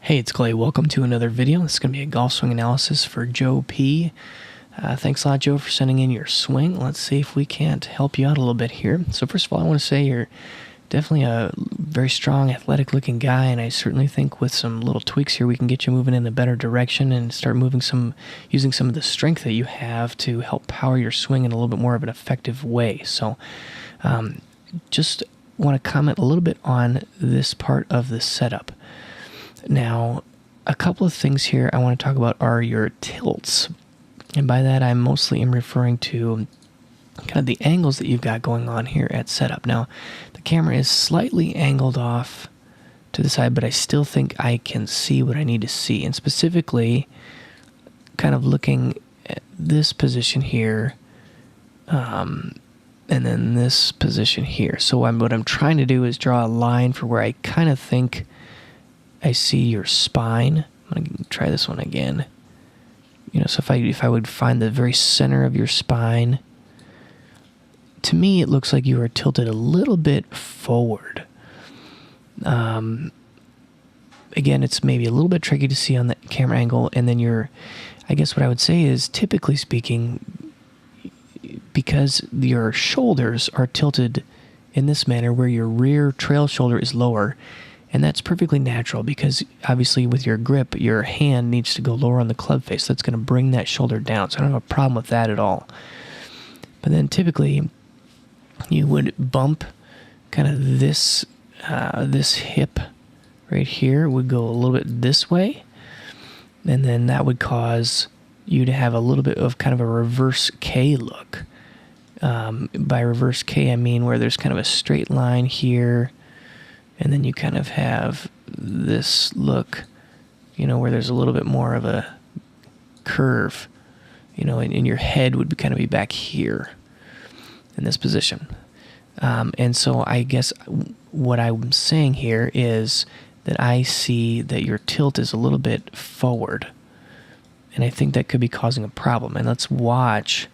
Hey, it's Clay. Welcome to another video. This is going to be a golf swing analysis for Joe P. Thanks a lot, Joe, for sending in your swing. Let's see if we can't help you out a little bit here. So first of all, I want to say you're definitely a very strong, athletic-looking guy, and I certainly think with some little tweaks here, we can get you moving in a better direction and start using some of the strength that you have to help power your swing in a little bit more of an effective way. So just want to comment a little bit on this part of the setup. Now, a couple of things here I want to talk about are your tilts. And by that, I mostly am referring to kind of the angles that you've got going on here at setup. Now, the camera is slightly angled off to the side, but I still think I can see what I need to see. And specifically, kind of looking at this position here, and then this position here. So what I'm trying to do is draw a line for where I kind of think I see your spine. I'm going to try this one again. So if I would find the very center of your spine, to me it looks like you are tilted a little bit forward. Again, it's maybe a little bit tricky to see on the camera angle, and then I guess what I would say is, typically speaking, because your shoulders are tilted in this manner where your rear trail shoulder is lower, and that's perfectly natural because obviously with your grip, your hand needs to go lower on the club face. That's going to bring that shoulder down. So I don't have a problem with that at all. But then typically you would bump kind of this hip right here would go a little bit this way. And then that would cause you to have a little bit of kind of a reverse K look. By reverse K, I mean where there's kind of a straight line here, and then you kind of have this look, where there's a little bit more of a curve, and your head would kind of be back here in this position. And so I guess what I'm saying here is that I see that your tilt is a little bit forward, and I think that could be causing a problem. And let's watch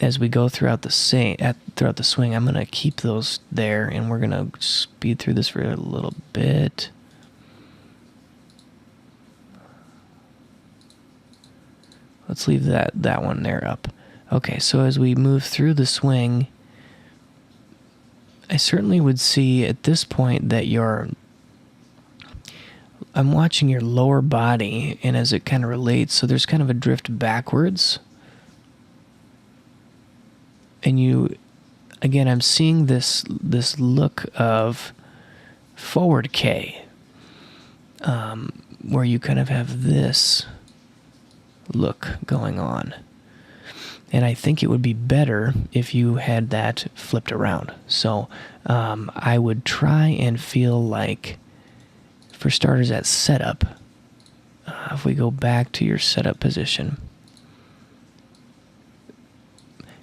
as we go throughout the swing. I'm going to keep those there, and we're going to speed through this for a little bit. Let's leave that one there up. Okay, so as we move through the swing, I certainly would see at this point that I'm watching your lower body, and as it kind of relates, so there's kind of a drift backwards. And again, I'm seeing this look of forward K, where you kind of have this look going on. And I think it would be better if you had that flipped around. So I would try and feel like, for starters, at setup, if we go back to your setup position,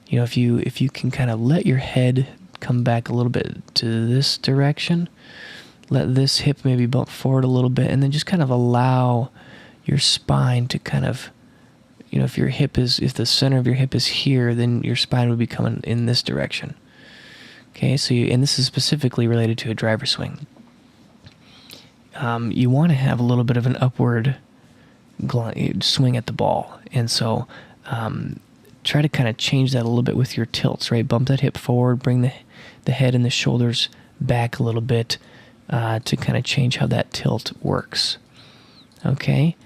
if you can kind of let your head come back a little bit to this direction, let this hip maybe bump forward a little bit, and then just kind of allow your spine to kind of, if the center of your hip is here, then your spine would be coming in this direction. Okay, so and this is specifically related to a driver swing. You want to have a little bit of an upward swing at the ball, and so try to kind of change that a little bit with your tilts, right? Bump that hip forward, bring the head and the shoulders back a little bit to kind of change how that tilt works. Okay?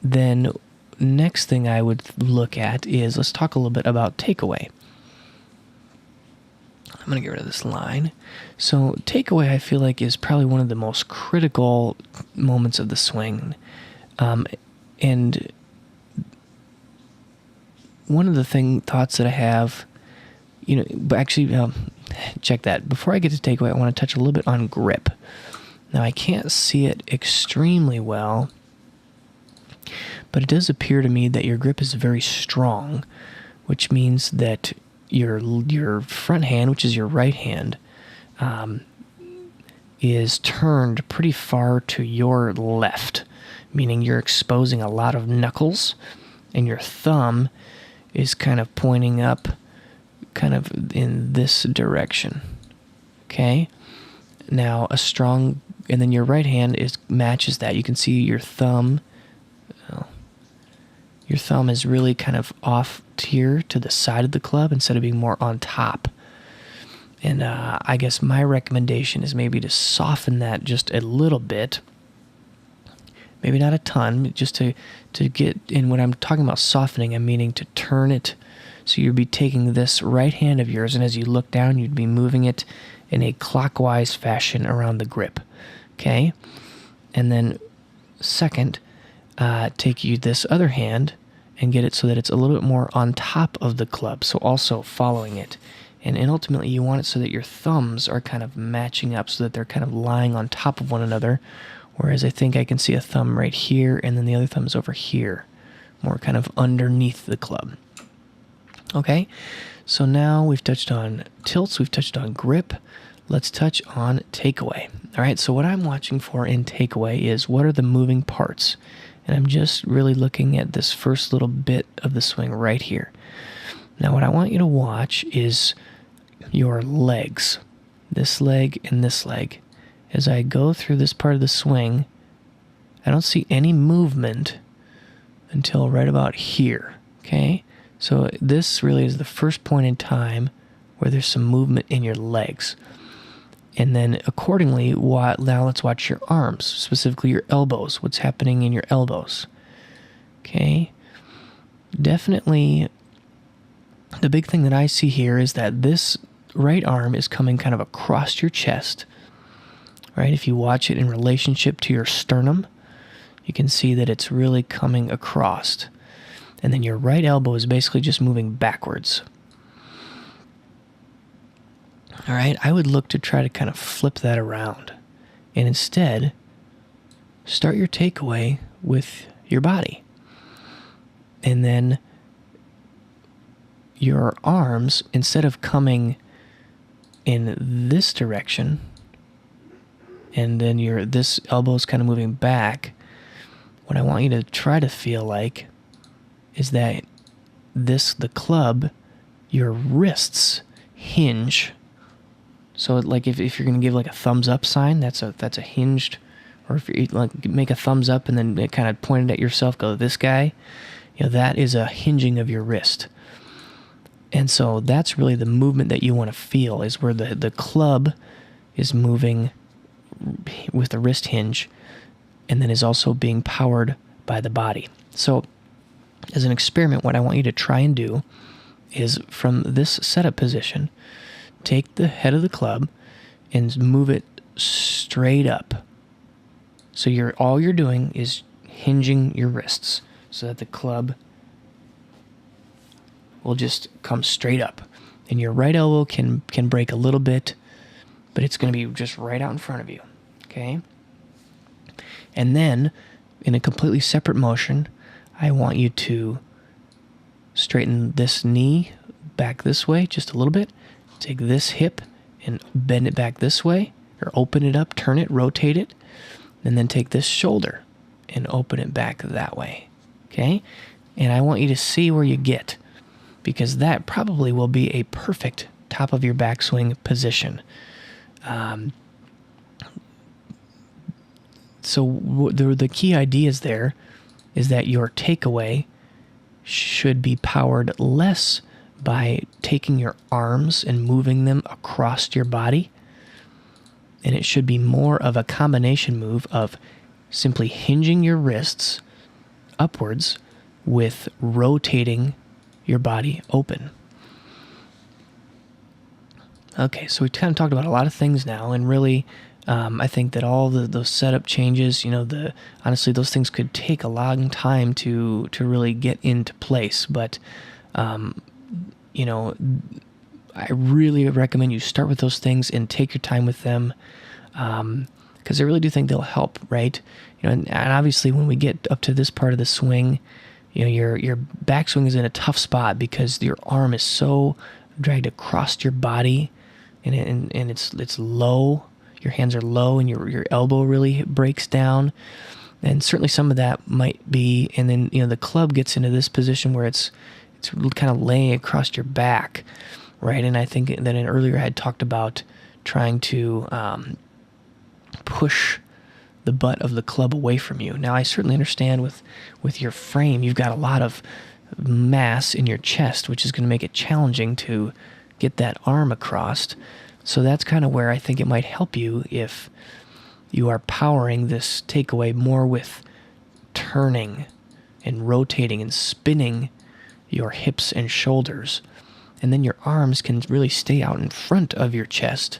Then next thing I would look at is, let's talk a little bit about takeaway. I'm going to get rid of this line. So takeaway, I feel like, is probably one of the most critical moments of the swing. And one of the thoughts that I have, but actually, check that. Before I get to takeaway, I want to touch a little bit on grip. Now, I can't see it extremely well, but it does appear to me that your grip is very strong, which means that your front hand, which is your right hand, is turned pretty far to your left, meaning you're exposing a lot of knuckles, and your thumb is kind of pointing up kind of in this direction. Okay? Now, a strong and then your right hand matches that. You can see your thumb. Your thumb is really kind of off here to the side of the club instead of being more on top. And I guess my recommendation is maybe to soften that just a little bit. Maybe not a ton, just to get, and when I'm talking about softening, I'm meaning to turn it. So you'd be taking this right hand of yours, and as you look down, you'd be moving it in a clockwise fashion around the grip. Okay? And then second, take you this other hand and get it so that it's a little bit more on top of the club, so also following it. And ultimately, you want it so that your thumbs are kind of matching up, so that they're kind of lying on top of one another, whereas I think I can see a thumb right here, and then the other thumb's over here, more kind of underneath the club. Okay, so now we've touched on tilts, we've touched on grip. Let's touch on takeaway. All right, so what I'm watching for in takeaway is what are the moving parts? And I'm just really looking at this first little bit of the swing right here. Now what I want you to watch is your legs, this leg and this leg. As I go through this part of the swing, I don't see any movement until right about here, okay? So this really is the first point in time where there's some movement in your legs. And then accordingly, now let's watch your arms, specifically your elbows. What's happening in your elbows? Okay. Definitely, the big thing that I see here is that this right arm is coming kind of across your chest. Right? If you watch it in relationship to your sternum, you can see that it's really coming across. And then your right elbow is basically just moving backwards. All right, I would look to try to kind of flip that around. And instead, start your takeaway with your body. And then your arms, instead of coming in this direction, and then this elbow is kind of moving back, what I want you to try to feel like is that the club, your wrists hinge. So like if you're going to give like a thumbs up sign, that's a hinged, or if you like make a thumbs up and then it kind of pointed at yourself, go this guy, that is a hinging of your wrist. And so that's really the movement that you want to feel, is where the club is moving with the wrist hinge and then is also being powered by the body. So as an experiment, what I want you to try and do is from this setup position, take the head of the club and move it straight up. So all you're doing is hinging your wrists so that the club will just come straight up. And your right elbow can break a little bit, but it's going to be just right out in front of you. Okay? And then, in a completely separate motion, I want you to straighten this knee back this way just a little bit. Take this hip and bend it back this way, or open it up, turn it, rotate it, and then take this shoulder and open it back that way. Okay? And I want you to see where you get, because that probably will be a perfect top of your backswing position. So the key ideas there is that your takeaway should be powered less by taking your arms and moving them across your body, and it should be more of a combination move of simply hinging your wrists upwards with rotating your body open. Okay, so we kind of talked about a lot of things now, and really I think that all those setup changes, honestly, those things could take a long time to really get into place, but I really recommend you start with those things and take your time with them, because I really do think they'll help, right? And obviously when we get up to this part of the swing, your backswing is in a tough spot because your arm is so dragged across your body, and it's low. Your hands are low, and your elbow really breaks down, and certainly some of that might be. And then the club gets into this position where it's kind of laying across your back, right? And I think that earlier I had talked about trying to push the butt of the club away from you. Now, I certainly understand with your frame, you've got a lot of mass in your chest, which is going to make it challenging to get that arm across. So that's kind of where I think it might help you if you are powering this takeaway more with turning and rotating and spinning your hips and shoulders. And then your arms can really stay out in front of your chest.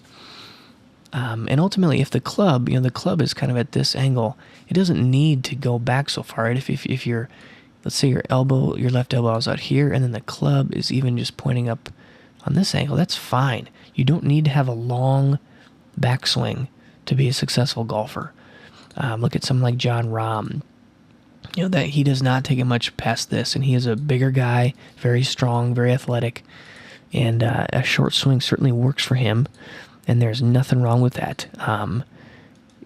And ultimately, if the club, the club is kind of at this angle, it doesn't need to go back so far. Right? If you're, let's say your left elbow is out here, and then the club is even just pointing up on this angle, that's fine. You don't need to have a long backswing to be a successful golfer. Look at someone like John Rahm. That he does not take it much past this, and he is a bigger guy, very strong, very athletic, and a short swing certainly works for him. And there's nothing wrong with that.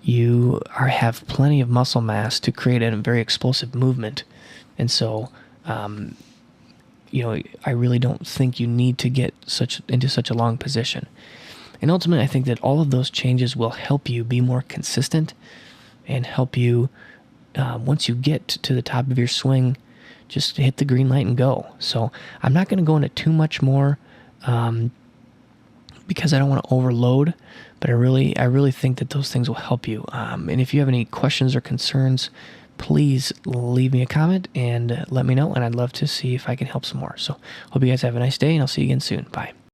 You have plenty of muscle mass to create a very explosive movement. And so, I really don't think you need to get into such a long position. And ultimately, I think that all of those changes will help you be more consistent and help you, once you get to the top of your swing, just hit the green light and go. So I'm not going to go into too much more, because I don't want to overload, but I really think that those things will help you. And if you have any questions or concerns, please leave me a comment and let me know, and I'd love to see if I can help some more. So hope you guys have a nice day, and I'll see you again soon. Bye.